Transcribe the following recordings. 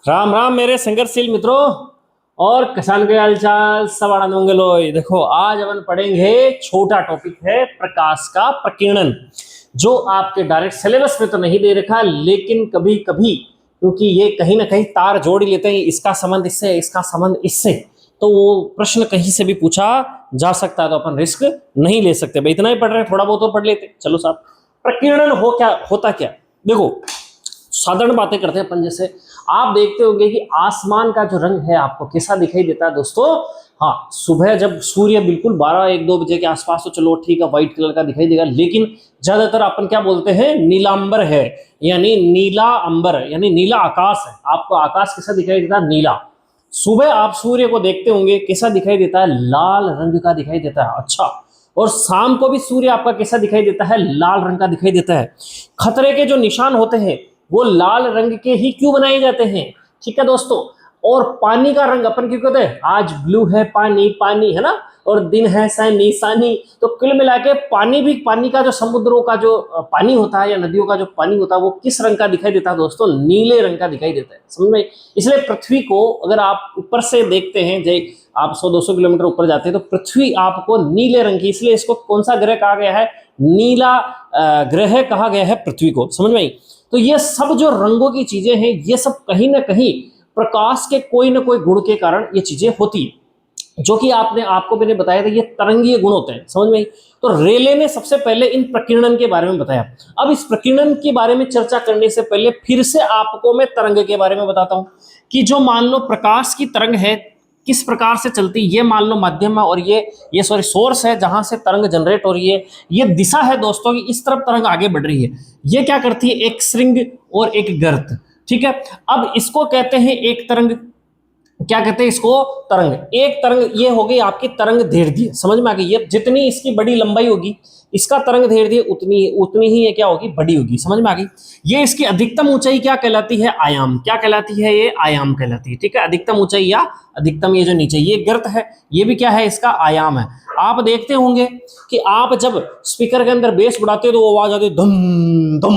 राम राम मेरे संघर्षशील मित्रों और किसान के हालचाल सब आनंद मंगल हो। देखो आज अपन पढ़ेंगे, छोटा टॉपिक है प्रकाश का प्रकीर्णन, जो आपके डायरेक्ट सिलेबस में तो नहीं दे रखा, लेकिन कभी कभी क्योंकि ये कहीं ना कहीं तार जोड़ ही लेते हैं, इसका संबंध इससे, इसका संबंध इससे, तो वो प्रश्न कहीं से भी पूछा जा सकता है, तो अपन रिस्क नहीं ले सकते। भाई इतना ही पढ़ रहे हैं, थोड़ा बहुत और पढ़ लेते। चलो साहब, प्रकीर्णन होता क्या। देखो साधारण बातें करते हैं अपन। जैसे आप देखते होंगे कि आसमान का जो रंग है आपको कैसा दिखाई देता है दोस्तों। हाँ, सुबह जब सूर्य बिल्कुल 12-1-2 बजे के आसपास तो चलो ठीक है, व्हाइट कलर का दिखाई देगा, लेकिन ज्यादातर अपन क्या बोलते हैं, नीलांबर है, यानी नीला अंबर, यानी नीला आकाश है। आपको आकाश कैसा दिखाई देता है, नीला। सुबह आप सूर्य को देखते होंगे कैसा दिखाई देता है, लाल रंग का दिखाई देता है। अच्छा, और शाम को भी सूर्य आपका कैसा दिखाई देता है, लाल रंग का दिखाई देता है। खतरे के जो निशान होते हैं वो लाल रंग के ही क्यों बनाए जाते हैं, ठीक है दोस्तों। और पानी का रंग अपन क्यों कहते हैं, आज ब्लू है पानी, पानी है ना, और दिन है सैनी, सानी। तो कुल मिला के पानी भी, पानी का जो समुद्रों का जो पानी होता है या नदियों का जो पानी होता है वो किस रंग का दिखाई देता है दोस्तों, नीले रंग का दिखाई देता है, समझ में। इसलिए पृथ्वी को अगर आप ऊपर से देखते हैं, जय आप 100-200 किलोमीटर ऊपर जाते हैं, तो पृथ्वी आपको नीले रंग की, इसलिए इसको कौन सा ग्रह कहा गया है, नीला ग्रह कहा गया है पृथ्वी को, समझ में आई। तो ये सब जो रंगों की चीजें हैं, ये सब कहीं ना कहीं प्रकाश के कोई ना कोई गुण के कारण ये चीजें होती है, जो कि आपको मैंने बताया था, ये तरंगीय गुण होते हैं, समझ में आई। तो रेले ने सबसे पहले इन प्रकीर्णन के बारे में बताया। अब इस प्रकीर्णन के बारे में चर्चा करने से पहले फिर से आपको मैं तरंग के बारे में बताता हूं, कि जो मान लो प्रकाश की तरंग है किस प्रकार से चलती, ये मान लो माध्यम है, और ये सोर्स है जहां से तरंग जनरेट हो रही है। ये दिशा है दोस्तों कि इस तरफ तरंग आगे बढ़ रही है। ये क्या करती है, एक श्रृंग और एक गर्त, ठीक है। अब इसको कहते हैं एक तरंग, क्या कहते हैं इसको, तरंग। एक तरंग ये हो गई आपकी तरंग दैर्ध्य, समझ में आ गई। ये जितनी इसकी बड़ी लंबाई होगी, इसका तरंग दैर्ध्य उतनी ही ये क्या होगी, बड़ी होगी, समझ में आ गई। ये इसकी अधिकतम ऊंचाई क्या कहलाती है, आयाम। क्या कहलाती है, ये आयाम कहलाती है, ठीक है। अधिकतम ऊंचाई या अधिकतम, ये जो नीचे ये गर्त है, ये भी क्या है, इसका आयाम है। आप देखते होंगे कि आप जब स्पीकर के अंदर बेस बढ़ाते हो तो वो आवाज आती है धम धम,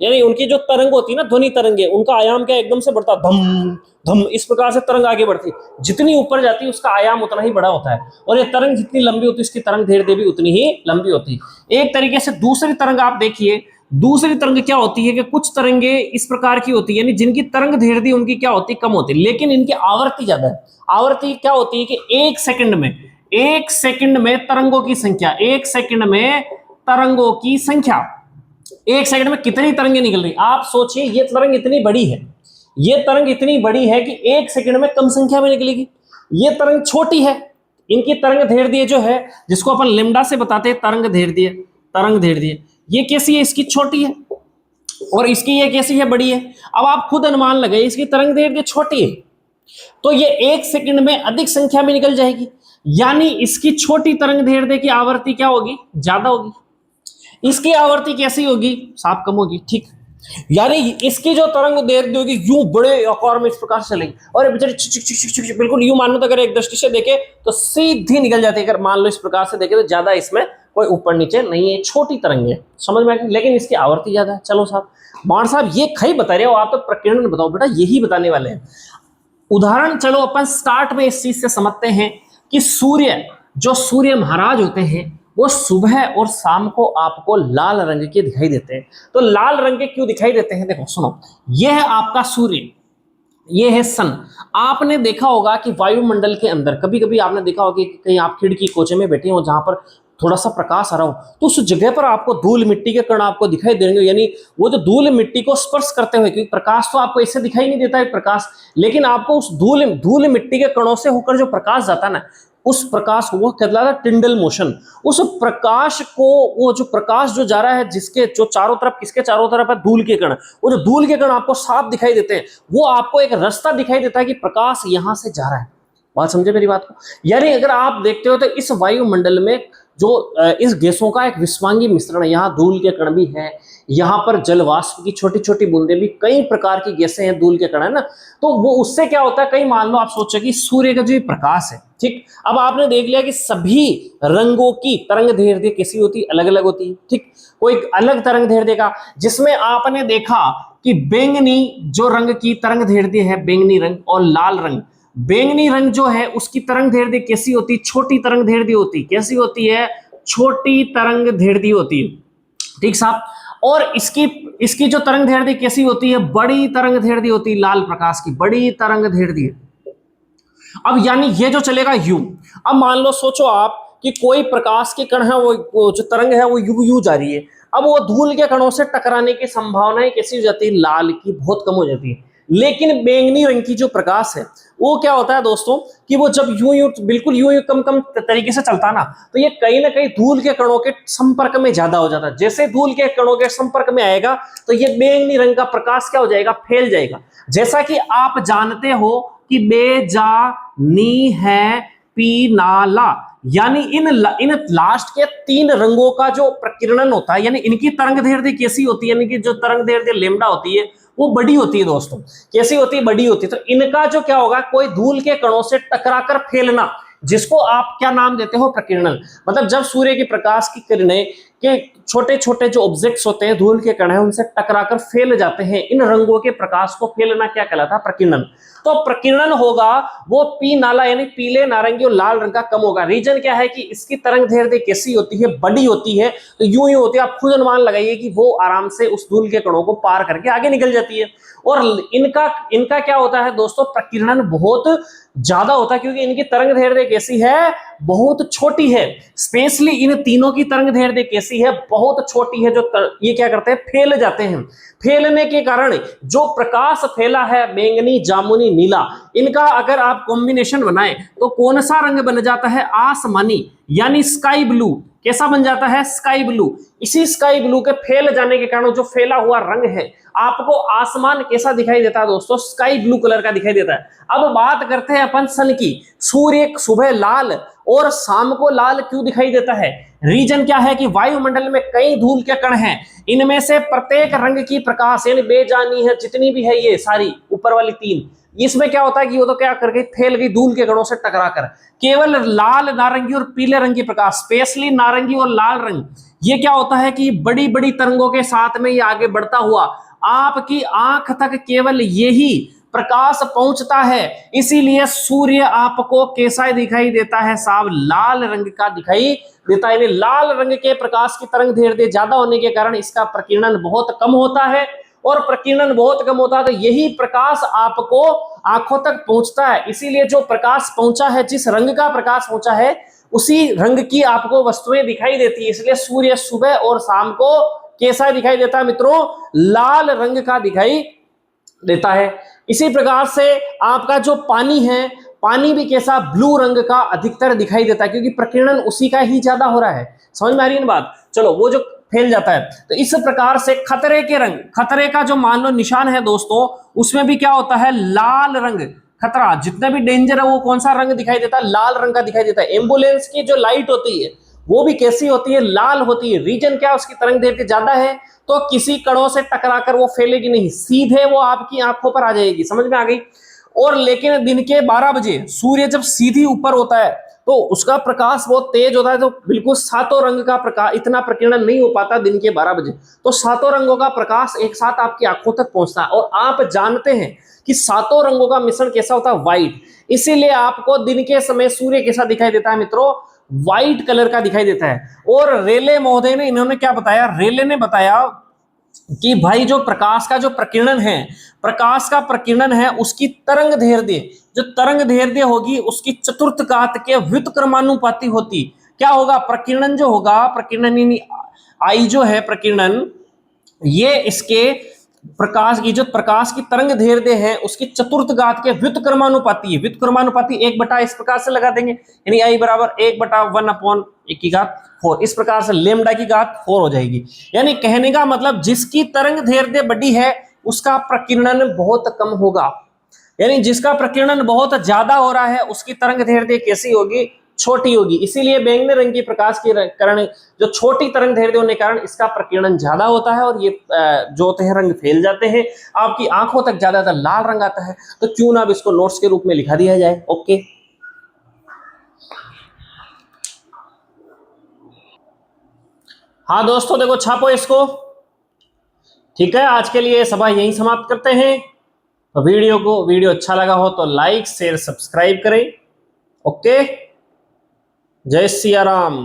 यानी उनकी जो तरंग होती है ना, ध्वनि तरंगे, उनका आयाम क्या एकदम से बढ़ता, धम धम, इस प्रकार से तरंग आगे बढ़ती। जितनी ऊपर जाती है उसका आयाम उतना ही बड़ा होता है, और ये तरंग जितनी लंबी होती है उसकी तरंग दैर्ध्य भी उतनी ही लंबी होती है। एक तरीके से दूसरी तरंग आप देखिए, दूसरी तरंग क्या होती है कि कुछ तरंगे इस प्रकार की होती है, यानी जिनकी तरंग दैर्ध्य उनकी क्या होती है, कम होती है, लेकिन इनकी आवृत्ति ज्यादा है। आवृत्ति क्या होती है कि एक सेकंड में तरंगों की संख्या, एक सेकंड में तरंगों की संख्या, एक सेकंड में कितनी तरंगें निकल रही। आप सोचिए ये तरंग इतनी बड़ी है, ये तरंग इतनी बड़ी है कि एक सेकंड में कम संख्या में निकलेगी। ये तरंग छोटी है, इनकी तरंग दैर्ध्य जो है, जिसको अपन लेमडा से बताते हैं तरंग दैर्ध्य, ये कैसी है, इसकी छोटी है, और इसकी ये कैसी है, बड़ी है। अब आप खुद अनुमान लगाइए, इसकी तरंग दैर्ध्य छोटी है तो ये एक सेकंड में अधिक संख्या में निकल जाएगी, यानी इसकी छोटी तरंग दैर्ध्य की आवृत्ति क्या होगी, ज्यादा होगी। इसकी आवृत्ति कैसी होगी, साफ कम होगी, ठीक। यानी इसकी जो तरंग दैर्ध्य होगी यूं बड़े आकार में इस प्रकार से चलेगी, और बेचारी बिल्कुल यूं मान लो, तो अगर एक दृष्टि से देखे तो सीधी निकल जाती है। अगर मान लो इस प्रकार से देखे तो ज्यादा इसमें कोई ऊपर नीचे नहीं है, छोटी तरंग है, समझ में आ गई, लेकिन इसकी आवृत्ति ज्यादा है। चलो साहब, बाण साहब ये खई बता रहे हो, आप तो प्रकीर्णन बताओ बेटा, यही बताने वाले हैं। उदाहरण चलो अपन स्टार्ट में इस चीज से समझते हैं कि सूर्य महाराज होते हैं वो सुबह और शाम को आपको लाल रंग के दिखाई देते हैं। तो लाल रंग के क्यों दिखाई देते हैं, देखो सुनो, ये है आपका सूर्य, ये है सन। आपने देखा होगा कि वायुमंडल के अंदर कभी कभी आपने देखा होगा कि कहीं आप खिड़की कोचे में बैठे हो जहां पर थोड़ा सा प्रकाश आ रहा हो, तो उस जगह पर आपको धूल मिट्टी के कण आपको दिखाई देंगे, यानी वो जो धूल मिट्टी को स्पर्श करते हुए, क्योंकि प्रकाश तो आपको इससे दिखाई नहीं देता है प्रकाश, लेकिन आपको उस धूल मिट्टी के कणों से होकर जो प्रकाश जाता है ना, उस प्रकाश को वो कहलाता है टिंडल मोशन। उस प्रकाश को, वो जो प्रकाश जो जा रहा है, जिसके जो चारों तरफ, किसके चारों तरफ है, धूल के कण, वो जो धूल के कण आपको साफ दिखाई देते हैं, वो आपको एक रास्ता दिखाई देता है कि प्रकाश यहां से जा रहा है। बात समझे मेरी बात को। यानी अगर आप देखते हो तो इस वायुमंडल में जो इस गैसों का एक विस्वांगी मिश्रण है, यहाँ धूल के कण भी है, यहाँ पर जल वाष्प की छोटी छोटी बूंदें भी, कई प्रकार की गैसें हैं, धूल के कण है ना। तो वो उससे क्या होता है, कई मान लो आप सोचो कि सूर्य का जो प्रकाश है, ठीक, अब आपने देख लिया कि सभी रंगों की तरंग दैर्ध्य कैसी होती, अलग अलग होती है, ठीक। कोई अलग तरंग दैर्ध्य का, जिसमें आपने देखा कि बैंगनी जो रंग की तरंग दैर्ध्य है, बैंगनी रंग और लाल रंग, बैंगनी रंग जो है उसकी तरंग दैर्ध्य कैसी होती है, छोटी तरंग दैर्ध्य होती, कैसी होती है, छोटी तरंग दैर्ध्य होती है, ठीक साहब। और इसकी इसकी जो तरंग दैर्ध्य कैसी होती है, बड़ी तरंग दैर्ध्य होती है, लाल प्रकाश की बड़ी तरंग दैर्ध्य। अब यानी ये जो चलेगा यू, अब मान लो सोचो आप कि कोई प्रकाश के कण है, वो जो तरंग है वो यू यू जा रही है, अब वो धूल के कणों से टकराने की संभावनाएं कैसी हो जाती है, लाल की बहुत कम हो जाती है। लेकिन बैंगनी रंग की जो प्रकाश है वो क्या होता है दोस्तों कि वो जब यूं यूं बिल्कुल यूं यूं कम कम तरीके से चलता ना, तो ये कहीं ना कहीं धूल के कणों के संपर्क में ज्यादा हो जाता है। जैसे धूल के कणों के संपर्क में आएगा तो ये बैंगनी रंग का प्रकाश क्या हो जाएगा, फैल जाएगा। जैसा कि आप जानते हो कि बेजानी है पीनाला, यानी इन लास्ट के 3 रंगों का जो प्रकीर्णन होता है, यानी इनकी तरंग दैर्ध्य कैसी होती है, यानी कि जो तरंग दैर्ध्य लैम्डा होती है वो बड़ी होती है दोस्तों। कैसी होती है, बड़ी होती है। तो इनका जो क्या होगा, कोई धूल के कणों से टकराकर फैलना, जिसको आप क्या नाम देते हो, प्रकीर्णन। मतलब जब सूर्य के प्रकाश की किरणें के छोटे छोटे जो ऑब्जेक्ट्स होते हैं, धूल के कण हैं, उनसे टकराकर फैल जाते हैं, इन रंगों के प्रकाश को फैलना क्या कहलाता है, प्रकीर्णन। तो प्रकीर्णन होगा वो पी नाला यानी पीले, नारंगी और लाल रंग का कम होगा। रीजन क्या है कि इसकी तरंग दैर्ध्य कैसी होती है, बड़ी होती है, तो यूं ही होती है। आप खुद अनुमान लगाइए कि वो आराम से उस धूल के कणों को पार करके आगे निकल जाती है। और इनका इनका क्या होता है दोस्तों, प्रकीर्णन बहुत ज्यादा होता है, क्योंकि इनकी तरंग दैर्ध्य कैसी है, बहुत छोटी है। स्पेशली इन तीनों की तरंग दैर्ध्य कैसी है, बहुत छोटी है। ये क्या करते हैं, फैल जाते हैं। फैलने के कारण जो प्रकाश फैला है, बैंगनी, जामुनी, नीला, इनका अगर आप कॉम्बिनेशन बनाएं तो कौन सा रंग बन जाता है, आसमानी, यानी स्काई ब्लू। कैसा बन जाता है, स्काई ब्लू। इसी स्काई ब्लू के फैल जाने के कारण जो फैला हुआ रंग है, आपको आसमान कैसा दिखाई देता है दोस्तों, स्काई ब्लू कलर का दिखाई देता है। अब बात करते हैं अपन सन की। सूर्य सुबह लाल और शाम को लाल क्यों दिखाई देता है, रीजन क्या है कि वायुमंडल में कई धूल के कण हैं, इनमें से प्रत्येक रंग की प्रकाश यानी बेजानी है जितनी भी है, ये सारी ऊपर वाली 3, इसमें क्या होता है कि वो तो क्या कर गई, फैल गई धूल के कणों से टकराकर। केवल लाल, नारंगी और पीले रंग की प्रकाश, स्पेशली नारंगी और लाल रंग, ये क्या होता है कि बड़ी बड़ी तरंगों के साथ में ये आगे बढ़ता हुआ आपकी आंख तक केवल यही प्रकाश पहुंचता है। इसीलिए सूर्य आपको कैसा दिखाई देता है साहब, लाल रंग का दिखाई देता है। लाल रंग के प्रकाश की तरंग दैर्ध्य ज्यादा होने के कारण इसका प्रकीर्णन बहुत कम होता है, और प्रकीर्णन बहुत कम होता है तो यही प्रकाश आपको आंखों तक पहुंचता है। इसीलिए जो प्रकाश पहुंचा है, जिस रंग का प्रकाश पहुंचा है, उसी रंग की आपको वस्तुएं दिखाई देती है। इसलिए सूर्य सुबह और शाम को कैसा दिखाई देता है मित्रों, लाल रंग का दिखाई देता है। इसी प्रकार से आपका जो पानी है, पानी भी कैसा, ब्लू रंग का अधिकतर दिखाई देता है, क्योंकि प्रकीर्णन उसी का ही ज्यादा हो रहा है। समझ में आ रही है बात, चलो वो जो फैल जाता है। तो इस प्रकार से खतरे के रंग, खतरे का जो मान लो निशान है दोस्तों, उसमें भी क्या होता है, लाल रंग। खतरा जितना भी डेंजर है वो कौन सा रंग दिखाई देता है, लाल रंग का दिखाई देता है। एम्बुलेंस की जो लाइट होती है वो भी कैसी होती है, लाल होती है। रीजन क्या, उसकी तरंग दैर्ध्य ज्यादा है, तो किसी कणों से टकराकर वो फैलेगी नहीं, सीधे वो आपकी आंखों पर आ जाएगी। समझ में आ गई। और लेकिन दिन के 12 बजे सूर्य जब सीधी ऊपर होता है तो उसका प्रकाश बहुत तेज होता है, तो बिल्कुल सातों रंग का प्रकाश, इतना प्रकीर्णन नहीं हो पाता दिन के 12 बजे। तो सातों रंगों का प्रकाश एक साथ आपकी आंखों तक पहुंचता है। और आप जानते हैं कि सातों रंगों का मिश्रण कैसा होता है, व्हाइट। इसीलिए आपको दिन के समय सूर्य कैसा दिखाई देता है मित्रों, व्हाइट कलर का दिखाई देता है। और रेले महोदय ने, इन्होंने क्या बताया, रेले ने बताया कि भाई जो प्रकाश का जो प्रकीर्णन है, प्रकाश का प्रकीर्णन है, उसकी तरंग दैर्ध्य, जो तरंग दैर्ध्य होगी उसकी चतुर्थ घात के व्युत्क्रमानुपाती होती। क्या होगा, प्रकीर्णन जो होगा, प्रकीर्णन आई जो है प्रकीर्णन, ये इसके प्रकाश की, जो प्रकाश की तरंग दैर्ध्य है उसकी चतुर्थ घात के व्युत्क्रमानुपाती है। व्युत्क्रमानुपाती 1/, इस प्रकार से लगा देंगे, यानी आई बराबर 1/1/1 इस प्रकार से लेमडा की घात 4 हो जाएगी। यानी कहने का मतलब जिसकी तरंग दैर्ध्य बड़ी है उसका प्रकीर्णन बहुत कम होगा, यानी जिसका प्रकीर्णन बहुत ज्यादा हो रहा है उसकी तरंग दैर्ध्य कैसी होगी, छोटी होगी। इसीलिए बैंगनी रंग की प्रकाश के कारण, जो छोटी तरंग दैर्ध्य होने के कारण इसका प्रकीर्णन ज्यादा होता है, और ये जो होते हैं रंग फैल जाते हैं, आपकी आंखों तक ज्यादातर लाल रंग आता है। तो क्यों ना अब इसको नोट्स के रूप में लिखा दिया जाए। ओके, हाँ दोस्तों देखो, छापो इसको। ठीक है, आज के लिए सभा यहीं समाप्त करते हैं। तो वीडियो अच्छा लगा हो तो लाइक शेयर सब्सक्राइब करें। ओके, जय सिया राम।